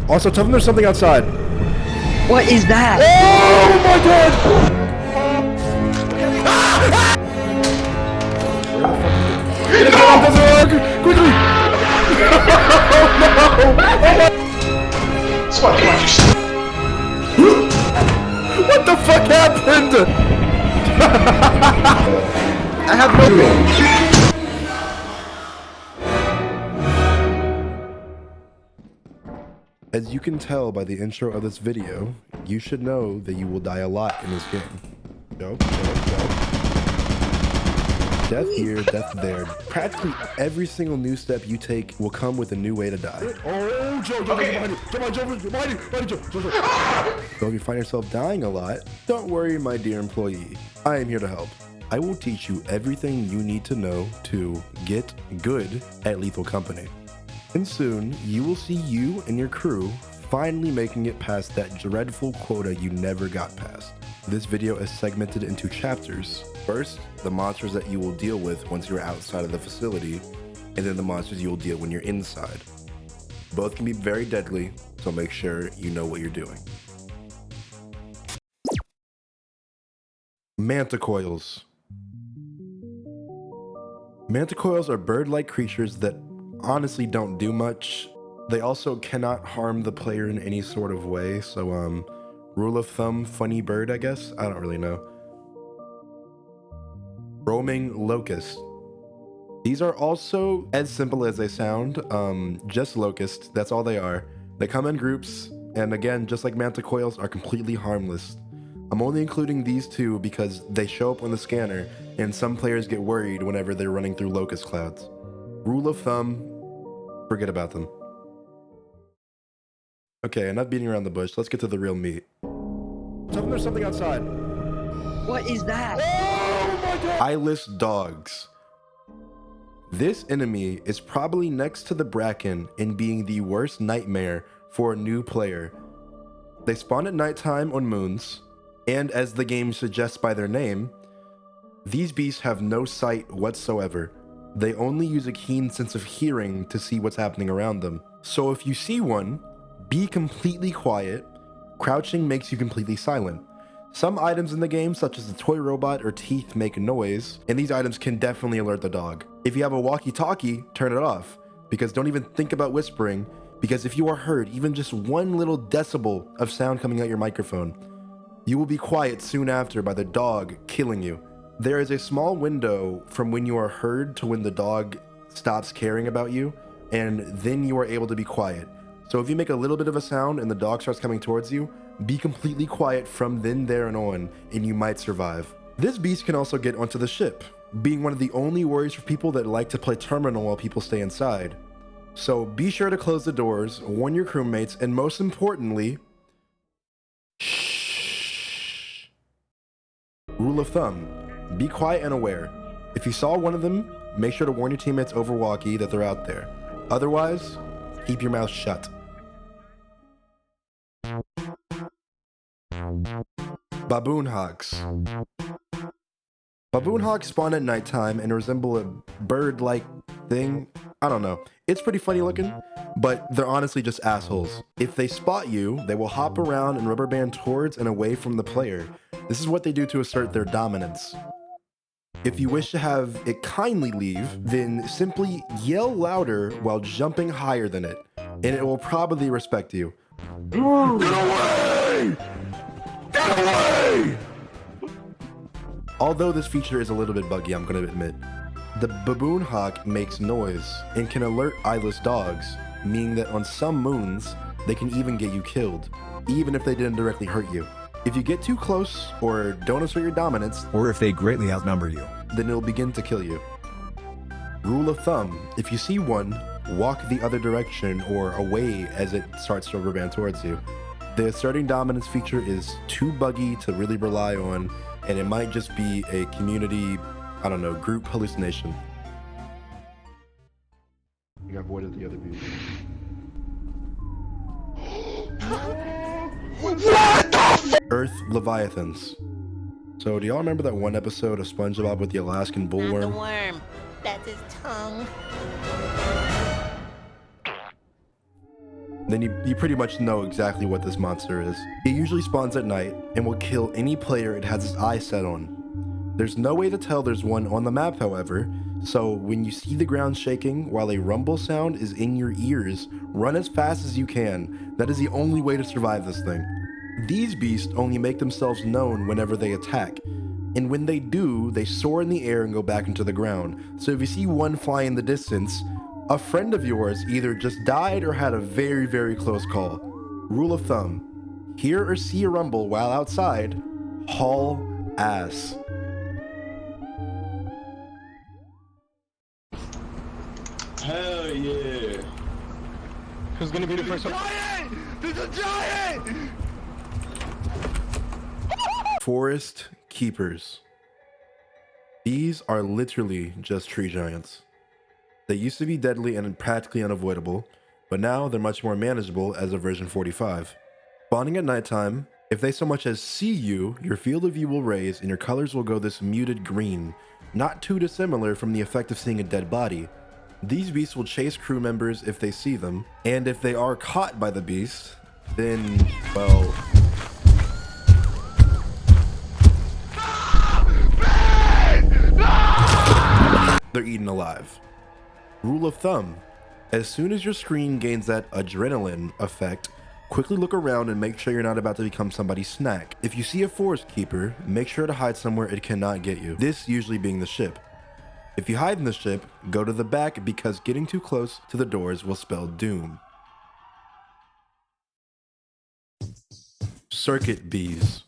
Also, tell them there's something outside. What is that? Oh my god! Where the fuck? It is going quickly! Come on, just... What the fuck happened? I have no. As you can tell by the intro of this video, you should know that you will die a lot in this game. Go. Death here, death there. Practically every single new step you take will come with a new way to die. Oh, Joe, behind you. Joe. So if you find yourself dying a lot, don't worry, my dear employee. I am here to help. I will teach you everything you need to know to get good at Lethal Company. And soon, you will see you and your crew finally making it past that dreadful quota you never got past. This video is segmented into chapters. First, the monsters that you will deal with once you're outside of the facility, and then the monsters you will deal when you're inside. Both can be very deadly, so make sure you know what you're doing. Manticoils. Manticoils are bird-like creatures that honestly don't do much. They also cannot harm the player in any sort of way, so rule of thumb, funny bird, I guess? I don't really know. Roaming locusts. These are also as simple as they sound, just locusts, that's all they are. They come in groups, and again, just like manticoils, are completely harmless. I'm only including these two because they show up on the scanner, and some players get worried whenever they're running through locust clouds. Rule of thumb, forget about them. Okay, enough beating around the bush, let's get to the real meat. Tell them there's something outside. What is that? Oh my god! Eyeless dogs. This enemy is probably next to the Bracken in being the worst nightmare for a new player. They spawn at nighttime on moons, and as the game suggests by their name, these beasts have no sight whatsoever. They only use a keen sense of hearing to see what's happening around them. So if you see one, be completely quiet. Crouching makes you completely silent. Some items in the game, such as the toy robot or teeth, make noise, and these items can definitely alert the dog. If you have a walkie-talkie, turn it off, because don't even think about whispering, because if you are heard even just one little decibel of sound coming out your microphone, you will be quiet soon after by the dog killing you. There is a small window from when you are heard to when the dog stops caring about you, and then you are able to be quiet. So if you make a little bit of a sound and the dog starts coming towards you, be completely quiet from then there and on, and you might survive. This beast can also get onto the ship, being one of the only worries for people that like to play terminal while people stay inside. So be sure to close the doors, warn your crewmates, and most importantly, shh. Rule of thumb, be quiet and aware. If you saw one of them, make sure to warn your teammates over walkie that they're out there. Otherwise, keep your mouth shut. Baboon hawks. Baboon hawks spawn at nighttime and resemble a bird-like thing. I don't know. It's pretty funny looking, but they're honestly just assholes. If they spot you, they will hop around and rubber band towards and away from the player. This is what they do to assert their dominance. If you wish to have it kindly leave, then simply yell louder while jumping higher than it, and it will probably respect you. Get away! Get away! Although this feature is a little bit buggy, I'm gonna admit, the baboon hawk makes noise and can alert eyeless dogs, meaning that on some moons, they can even get you killed, even if they didn't directly hurt you. If you get too close, or don't assert your dominance, or if they greatly outnumber you, then it'll begin to kill you. Rule of thumb, if you see one, walk the other direction or away as it starts to rubber band towards you. The asserting dominance feature is too buggy to really rely on, and it might just be a community, I don't know, group hallucination. You avoided the other view. What the f- Earth Leviathans. So do y'all remember that one episode of SpongeBob with the Alaskan bullworm? Not the worm. That's his tongue. then you pretty much know exactly what this monster is. It usually spawns at night and will kill any player it has its eye set on. There's no way to tell there's one on the map, however, so when you see the ground shaking while a rumble sound is in your ears, run as fast as you can. That is the only way to survive this thing. These beasts only make themselves known whenever they attack, and when they do, they soar in the air and go back into the ground. So if you see one fly in the distance, a friend of yours either just died or had a very, very close call. Rule of thumb: hear or see a rumble while outside, haul ass. Hell yeah. Who's gonna be the first one? There's a giant! Forest keepers. These are literally just tree giants. They used to be deadly and practically unavoidable, but now they're much more manageable as of version 45. Spawning at nighttime, if they so much as see you, your field of view will raise and your colors will go this muted green, not too dissimilar from the effect of seeing a dead body. These beasts will chase crew members if they see them, and if they are caught by the beast, then, well... they're eaten alive. Rule of thumb: as soon as your screen gains that adrenaline effect, quickly look around and make sure you're not about to become somebody's snack. If you see a forest keeper, make sure to hide somewhere it cannot get you, this usually being the ship. If you hide in the ship, go to the back because getting too close to the doors will spell doom. Circuit bees.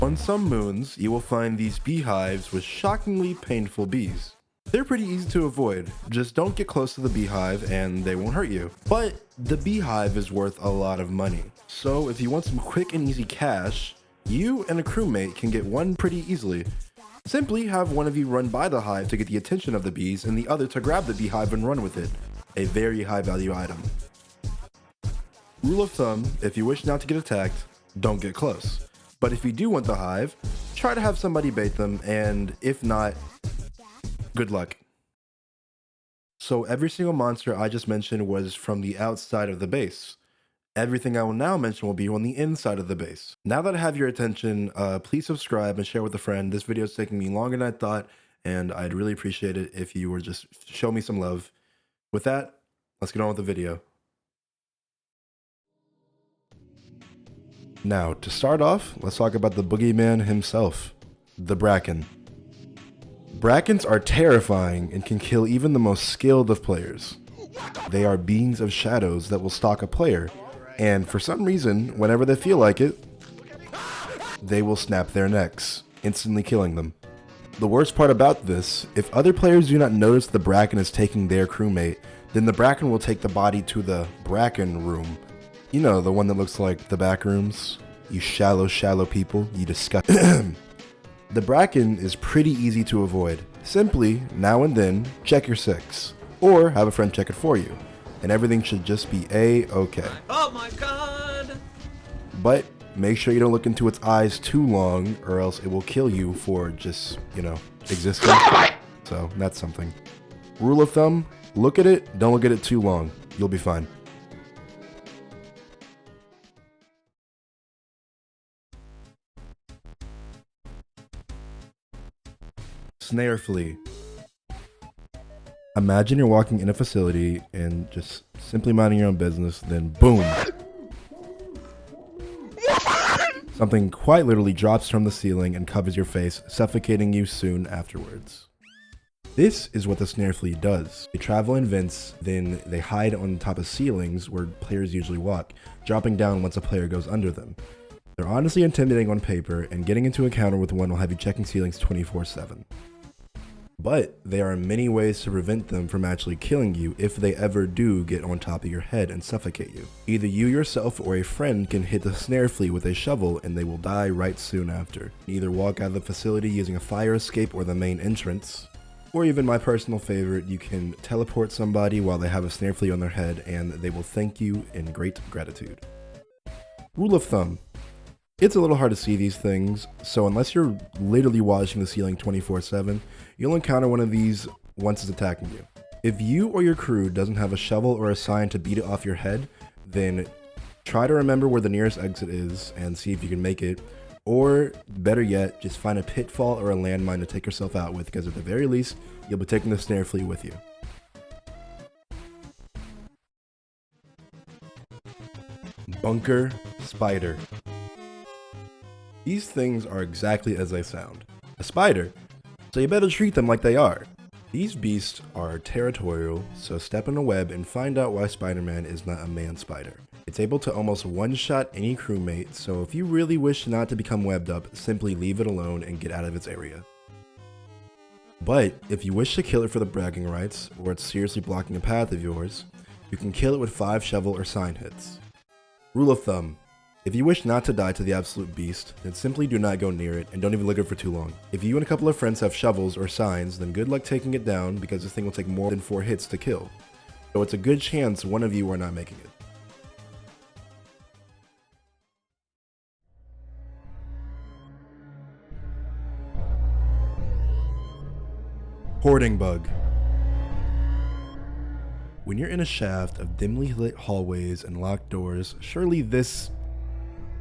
On some moons, you will find these beehives with shockingly painful bees. They're pretty easy to avoid, just don't get close to the beehive and they won't hurt you. But the beehive is worth a lot of money. So if you want some quick and easy cash, you and a crewmate can get one pretty easily. Simply have one of you run by the hive to get the attention of the bees and the other to grab the beehive and run with it. A very high value item. Rule of thumb: if you wish not to get attacked, don't get close. But if you do want the hive, try to have somebody bait them, and if not, good luck. So every single monster I just mentioned was from the outside of the base. Everything I will now mention will be on the inside of the base. Now that I have your attention, please subscribe and share with a friend. This video is taking me longer than I thought, and I'd really appreciate it if you were just show me some love. With that, let's get on with the video. Now, to start off, let's talk about the boogeyman himself, the Bracken. Brackens are terrifying and can kill even the most skilled of players. They are beings of shadows that will stalk a player, and for some reason, whenever they feel like it, they will snap their necks, instantly killing them. The worst part about this, if other players do not notice the Bracken is taking their crewmate, then the Bracken will take the body to the Bracken room. You know, the one that looks like the back rooms. You shallow people, you disgust. The Bracken is pretty easy to avoid. Simply, now and then, check your 6, or have a friend check it for you, and everything should just be a-okay. Oh my god! But make sure you don't look into its eyes too long, or else it will kill you for just, existing. So, that's something. Rule of thumb: look at it, don't look at it too long. You'll be fine. Snare flea. Imagine you're walking in a facility and just simply minding your own business, then boom! Something quite literally drops from the ceiling and covers your face, suffocating you soon afterwards. This is what the snare flea does. They travel in vents, then they hide on top of ceilings where players usually walk, dropping down once a player goes under them. They're honestly intimidating on paper, and getting into a encounter with one will have you checking ceilings 24/7. But there are many ways to prevent them from actually killing you if they ever do get on top of your head and suffocate you. Either you yourself or a friend can hit the snare flea with a shovel and they will die right soon after. Either walk out of the facility using a fire escape or the main entrance, or even my personal favorite, you can teleport somebody while they have a snare flea on their head and they will thank you in great gratitude. Rule of thumb: it's a little hard to see these things, so unless you're literally watching the ceiling 24/7, you'll encounter one of these once it's attacking you. If you or your crew doesn't have a shovel or a sign to beat it off your head, then try to remember where the nearest exit is and see if you can make it. Or better yet, just find a pitfall or a landmine to take yourself out with, because at the very least, you'll be taking the snare flea with you. Bunker spider. These things are exactly as they sound. A spider, so you better treat them like they are. These beasts are territorial, so step in a web and find out why Spider-Man is not a man spider. It's able to almost one-shot any crewmate, so if you really wish not to become webbed up, simply leave it alone and get out of its area. But if you wish to kill it for the bragging rights, or it's seriously blocking a path of yours, you can kill it with 5 shovel or sign hits. Rule of thumb: if you wish not to die to the absolute beast, then simply do not go near it and don't even look at it for too long. If you and a couple of friends have shovels or signs, then good luck taking it down, because this thing will take more than 4 hits to kill. So it's a good chance one of you are not making it. Hoarding bug. When you're in a shaft of dimly lit hallways and locked doors, surely this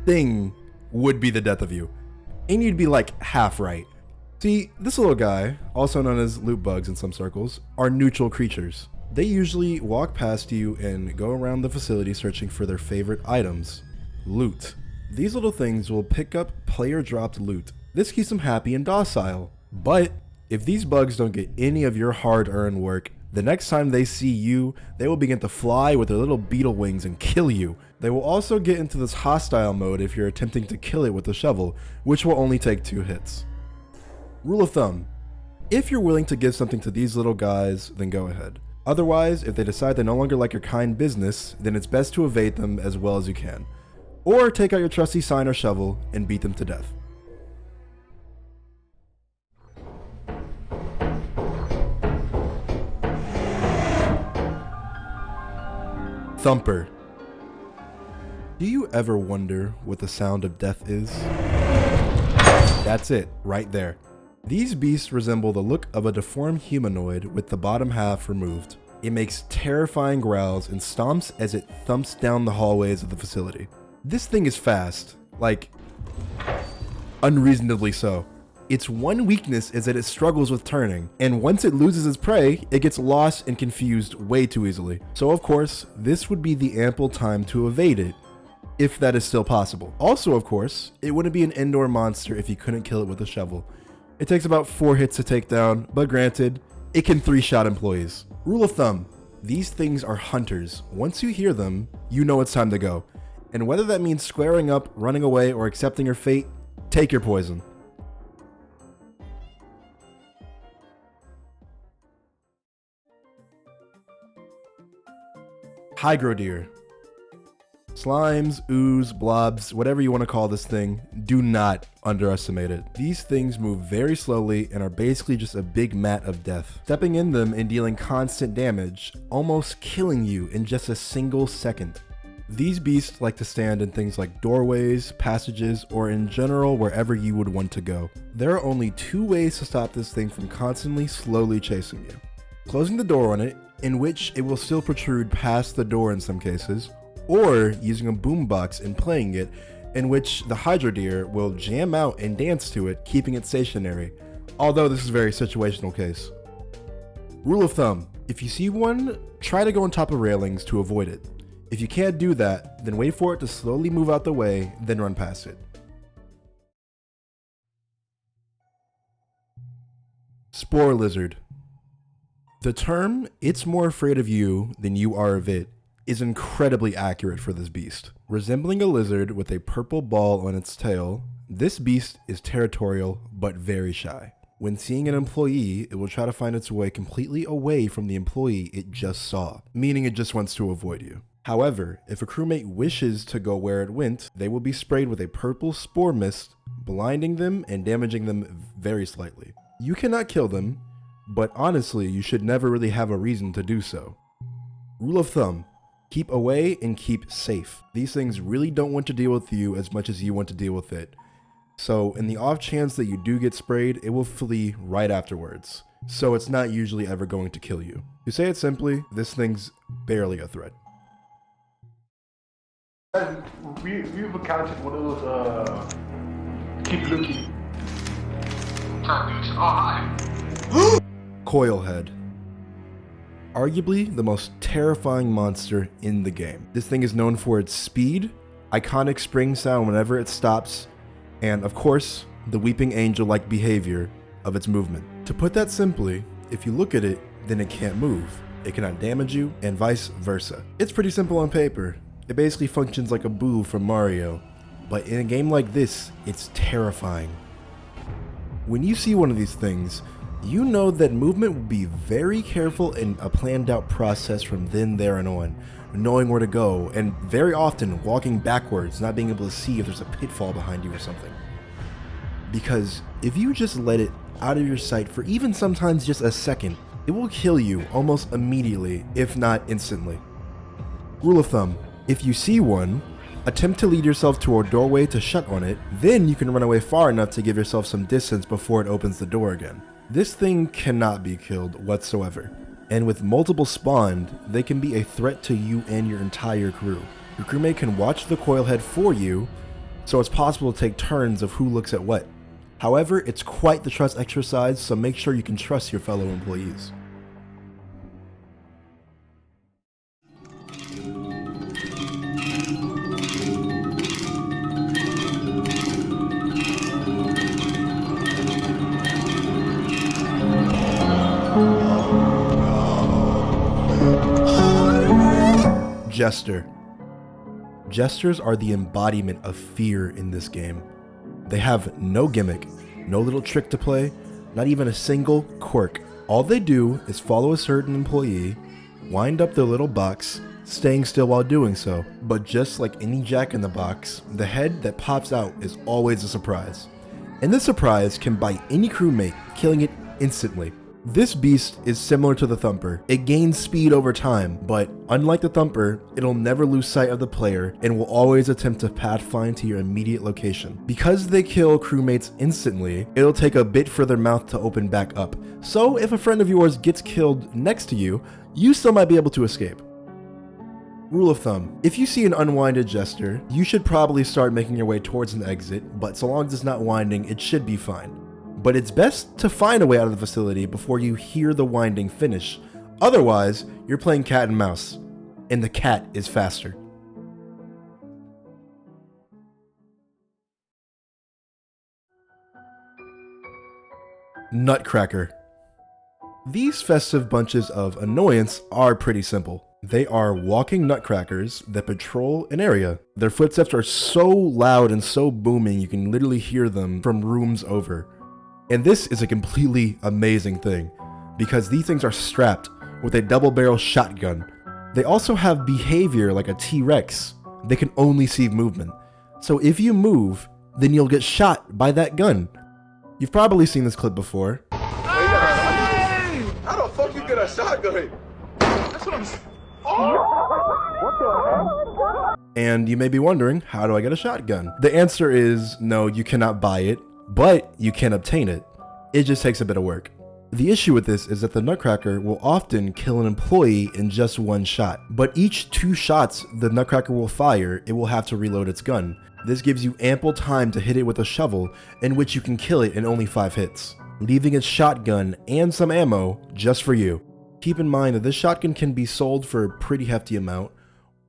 thing would be the death of you. And you'd be like half right. See, this little guy, also known as loot bugs in some circles, are neutral creatures. They usually walk past you and go around the facility searching for their favorite items, loot. These little things will pick up player dropped loot. This keeps them happy and docile. But if these bugs don't get any of your hard-earned work, the next time they see you, they will begin to fly with their little beetle wings and kill you. They will also get into this hostile mode if you're attempting to kill it with a shovel, which will only take 2 hits. Rule of thumb: if you're willing to give something to these little guys, then go ahead. Otherwise, if they decide they no longer like your kind business, then it's best to evade them as well as you can. Or take out your trusty sign or shovel and beat them to death. Thumper. Do you ever wonder what the sound of death is? That's it, right there. These beasts resemble the look of a deformed humanoid with the bottom half removed. It makes terrifying growls and stomps as it thumps down the hallways of the facility. This thing is fast, like unreasonably so. Its one weakness is that it struggles with turning, and once it loses its prey, it gets lost and confused way too easily. So of course, this would be the ample time to evade it, if that is still possible. Also, of course, it wouldn't be an indoor monster if you couldn't kill it with a shovel. It takes about 4 hits to take down, but granted, it can 3-shot employees. Rule of thumb: these things are hunters. Once you hear them, you know it's time to go. And whether that means squaring up, running away, or accepting your fate, take your poison. Hygrodeer. Slimes, ooze, blobs, whatever you want to call this thing, do not underestimate it. These things move very slowly and are basically just a big mat of death. Stepping in them and dealing constant damage, almost killing you in just a single second. These beasts like to stand in things like doorways, passages, or in general wherever you would want to go. There are only 2 ways to stop this thing from constantly slowly chasing you. Closing the door on it, in which it will still protrude past the door in some cases, or using a boombox and playing it, in which the Hygrodeer will jam out and dance to it, keeping it stationary, although this is a very situational case. Rule of thumb: if you see one, try to go on top of railings to avoid it. If you can't do that, then wait for it to slowly move out the way, then run past it. Spore lizard. The term, "it's more afraid of you than you are of it," is incredibly accurate for this beast. Resembling a lizard with a purple ball on its tail, this beast is territorial but very shy. When seeing an employee, it will try to find its way completely away from the employee it just saw, meaning it just wants to avoid you. However, if a crewmate wishes to go where it went, they will be sprayed with a purple spore mist, blinding them and damaging them very slightly. You cannot kill them, but honestly, you should never really have a reason to do so. Rule of thumb: keep away and keep safe. These things really don't want to deal with you as much as you want to deal with it. So in the off chance that you do get sprayed, it will flee right afterwards. so it's not usually ever going to kill you. To say it simply, this thing's barely a threat. We've encountered one of those, keep looking. Coilhead. Arguably the most terrifying monster in the game. This thing is known for its speed, iconic spring sound whenever it stops, and of course, the weeping angel-like behavior of its movement. To put that simply, if you look at it, then it can't move. It cannot damage you, and vice versa. It's pretty simple on paper. It basically functions like a boo from Mario, but in a game like this, it's terrifying. When you see one of these things, you know that movement will be very careful and a planned out process from then, there, and on, knowing where to go, and very often walking backwards, not being able to see if there's a pitfall behind you or something. Because if you just let it out of your sight for even sometimes just a second, it will kill you almost immediately, if not instantly. Rule of thumb, if you see one, attempt to lead yourself to a doorway to shut on it, then you can run away far enough to give yourself some distance before it opens the door again. This thing cannot be killed whatsoever, and with multiple spawned, they can be a threat to you and your entire crew. Your crewmate can watch the Coilhead for you, so it's possible to take turns of who looks at what. However, it's quite the trust exercise, so make sure you can trust your fellow employees. Jester. Jesters are the embodiment of fear in this game. They have no gimmick, no little trick to play, not even a single quirk. All they do is follow a certain employee, wind up their little box, staying still while doing so. But just like any Jack in the Box, the head that pops out is always a surprise. And this surprise can bite any crewmate, killing it instantly. This beast is similar to the Thumper. It gains speed over time, but unlike the Thumper, it'll never lose sight of the player and will always attempt to pathfind to your immediate location. Because they kill crewmates instantly, it'll take a bit for their mouth to open back up. So if a friend of yours gets killed next to you, you still might be able to escape. Rule of thumb, if you see an unwinded Jester, you should probably start making your way towards an exit, but so long as it's not winding, it should be fine. But it's best to find a way out of the facility before you hear the winding finish. Otherwise, you're playing cat and mouse, and the cat is faster. Nutcracker. These festive bunches of annoyance are pretty simple. They are walking nutcrackers that patrol an area. Their footsteps are so loud and so booming you can literally hear them from rooms over. And this is a completely amazing thing, because these things are strapped with a double-barrel shotgun. They also have behavior like a T-Rex. They can only see movement. So if you move, then you'll get shot by that gun. You've probably seen this clip before. Hey! How the fuck you get a shotgun? That's what I'm saying. Oh! And you may be wondering, how do I get a shotgun? The answer is no, you cannot buy it, but you can obtain it. It just takes a bit of work. The issue with this is that the Nutcracker will often kill an employee in just one shot, but each 2 shots the Nutcracker will fire, it will have to reload its gun. This gives you ample time to hit it with a shovel, in which you can kill it in only 5 hits, leaving its shotgun and some ammo just for you. Keep in mind that this shotgun can be sold for a pretty hefty amount,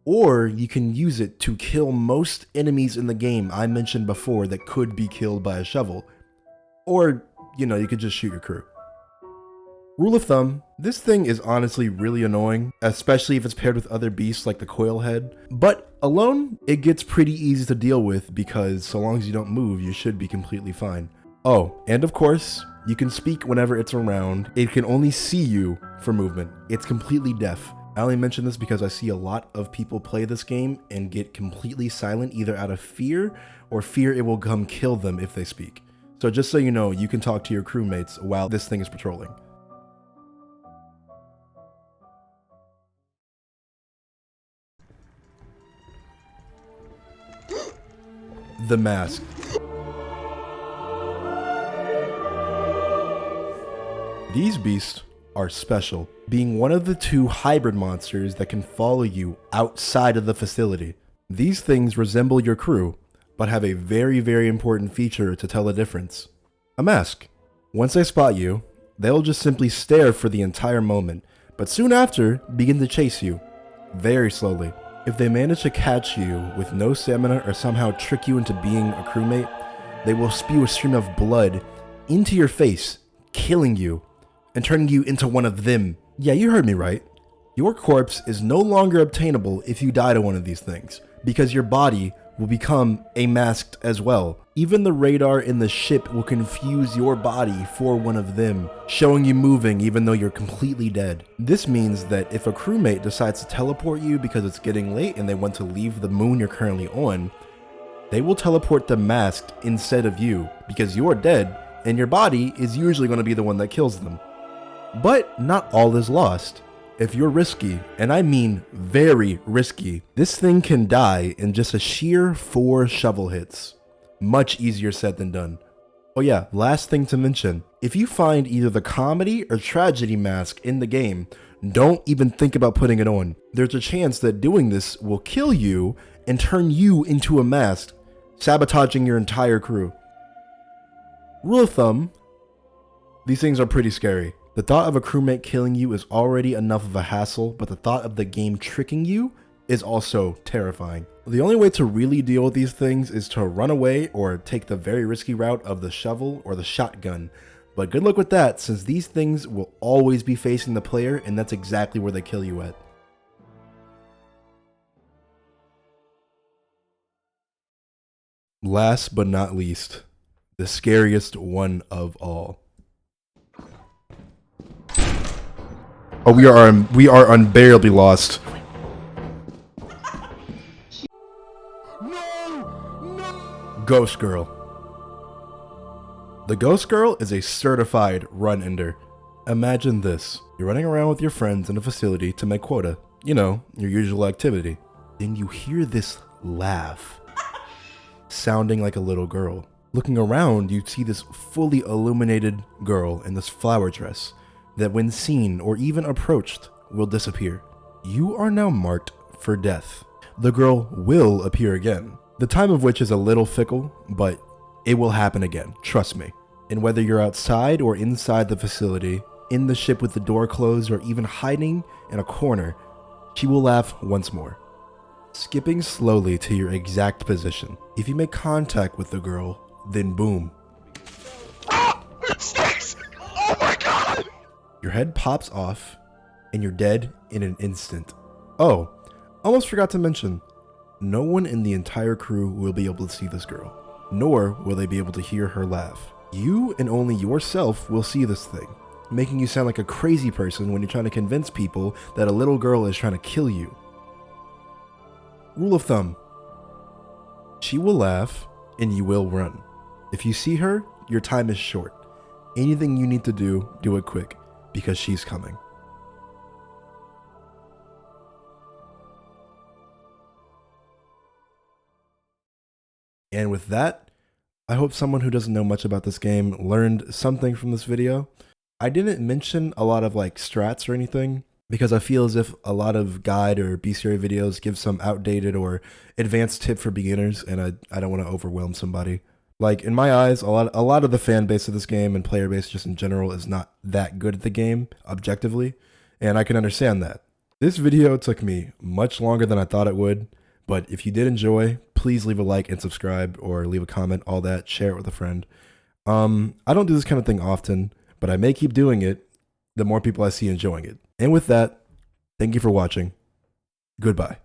or you can use it to kill most enemies in the game I mentioned before that could be killed by a shovel. Or, you could just shoot your crew. Rule of thumb, this thing is honestly really annoying, especially if it's paired with other beasts like the Coilhead, but alone, it gets pretty easy to deal with because so long as you don't move, you should be completely fine. Oh, and of course, you can speak whenever it's around. It can only see you for movement. It's completely deaf. I only mention this because I see a lot of people play this game and get completely silent either out of fear or fear it will come kill them if they speak. So just so you know, you can talk to your crewmates while this thing is patrolling. The Mask. These beasts are special, being one of the 2 hybrid monsters that can follow you outside of the facility. These things resemble your crew, but have a very, very important feature to tell the difference. A mask. Once they spot you, they'll just simply stare for the entire moment, but soon after begin to chase you, very slowly. If they manage to catch you with no stamina or somehow trick you into being a crewmate, they will spew a stream of blood into your face, killing you and turning you into one of them. Yeah, you heard me right. Your corpse is no longer obtainable if you die to one of these things, because your body will become a masked as well. Even the radar in the ship will confuse your body for one of them, showing you moving even though you're completely dead. This means that if a crewmate decides to teleport you because it's getting late and they want to leave the moon you're currently on, they will teleport the masked instead of you, because you're dead and your body is usually going to be the one that kills them. But not all is lost. If you're risky, and I mean very risky, this thing can die in just a sheer 4 shovel hits. Much easier said than done. Oh yeah, last thing to mention, if you find either the comedy or tragedy mask in the game, don't even think about putting it on. There's a chance that doing this will kill you and turn you into a mask, sabotaging your entire crew. Rule of thumb, these things are pretty scary. The thought of a crewmate killing you is already enough of a hassle, but the thought of the game tricking you is also terrifying. The only way to really deal with these things is to run away or take the very risky route of the shovel or the shotgun. But good luck with that, since these things will always be facing the player, and that's exactly where they kill you at. Last but not least, the scariest one of all. Oh, we are unbearably lost. Ghost Girl. The Ghost Girl is a certified run-ender. Imagine this. You're running around with your friends in a facility to make quota. You know, your usual activity. Then you hear this laugh, sounding like a little girl. Looking around, you see this fully illuminated girl in this flower dress that when seen or even approached will disappear. You are now marked for death. The girl will appear again, the time of which is a little fickle, but it will happen again, trust me. And whether you're outside or inside the facility, in the ship with the door closed, or even hiding in a corner, she will laugh once more. Skipping slowly to your exact position. If you make contact with the girl, then boom. Ah! It sticks! Oh my god! Your head pops off, and you're dead in an instant. Oh, almost forgot to mention, no one in the entire crew will be able to see this girl, nor will they be able to hear her laugh. You and only yourself will see this thing, making you sound like a crazy person when you're trying to convince people that a little girl is trying to kill you. Rule of thumb: she will laugh, and you will run. If you see her, your time is short. Anything you need to do, do it quick, because she's coming. And with that, I hope someone who doesn't know much about this game learned something from this video. I didn't mention a lot of like strats or anything, because I feel as if a lot of guide or bestiary videos give some outdated or advanced tip for beginners, and I don't want to overwhelm somebody. Like, in my eyes, a lot of the fan base of this game and player base just in general is not that good at the game, objectively, and I can understand that. This video took me much longer than I thought it would, but if you did enjoy, please leave a like and subscribe, or leave a comment, all that, share it with a friend. I don't do this kind of thing often, but I may keep doing it the more people I see enjoying it. And with that, thank you for watching. Goodbye.